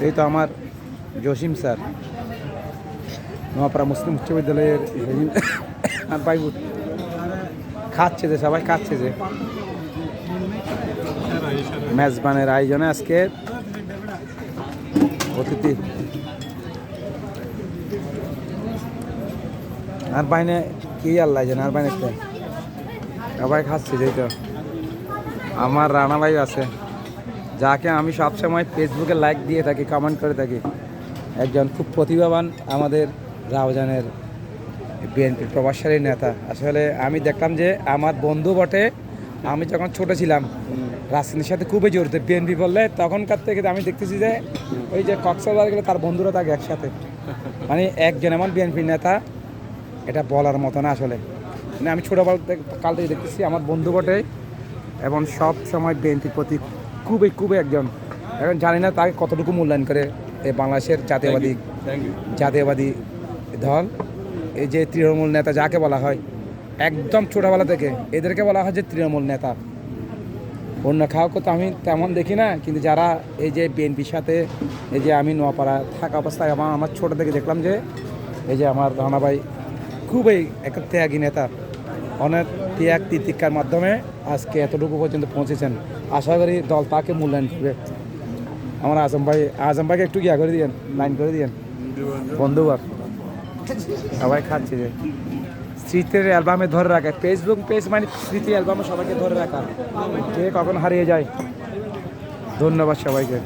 এই তো আমার জসিম স্যার, নোয়াপাড়া মুসলিম উচ্চ বিদ্যালয়ের আর ভাই খাচ্ছে যে, সবাই খাচ্ছে যে মেজবানের আয়োজনে আজকে অতিথি আর বাইনে কি আল্লাহ জানে, আর বাইনে সবাই খাচ্ছে যেই তো আমার রানা ভাই আছে, যাকে আমি সবসময় ফেসবুকে লাইক দিয়ে থাকি, কমেন্ট করে থাকি। একজন খুব প্রতিভাবান আমাদের রাউজানের বিএনপির প্রভাবশালী নেতা। আসলে আমি দেখলাম যে আমার বন্ধু বটে, আমি যখন ছোট ছিলাম রাজনীতির সাথে খুবই জড়িত। বিএনপি বললে তখনকার থেকে আমি দেখতেছি যে ওই যে কক্সবাজার গেলে তার বন্ধুরা থাকে একসাথে, মানে একজন এমন বিএনপির নেতা, এটা বলার মতো না আসলে। মানে আমি ছোটোবেলা কাল থেকে দেখতেছি আমার বন্ধু বটে এবং সব সময় বিএনপির প্রতি খুবই একজন, এখন জানি না তাকে কতটুকু মূল্যায়ন করে এই বাংলাদেশের জাতীয়বাদী দল, এই যে তৃণমূল নেতা যাকে বলা হয়, একদম ছোটোবেলা থেকে এদেরকে বলা হয় যে তৃণমূল নেতা। অন্য কাউকে তো আমি তেমন দেখি না, কিন্তু যারা এই যে বিএনপির সাথে, এই যে আমি নোয়াপাড়া থাকা অবস্থায় আমার ছোটো থেকে দেখলাম যে এই যে আমার রানা ভাই খুবই একটা ত্যাগী নেতা, অনেক ত্যাগ তিতিক্ষার মাধ্যমে আজকে এতটুকু পর্যন্ত পৌঁছেছেন। আশা করি দল তাকে মূল্যায়ন করবে। আমার আজম ভাইকে একটু গিয়া করে দিয়েন, লাইন করে দিয়েন বন্ধুবার। সবাই খাচ্ছে যে স্মৃতির অ্যালবামে ধরে রাখা, ফেসবুক পেজ মানে স্মৃতি অ্যালবামে সবাইকে ধরে রাখা, কে কখন হারিয়ে যায়। ধন্যবাদ সবাইকে।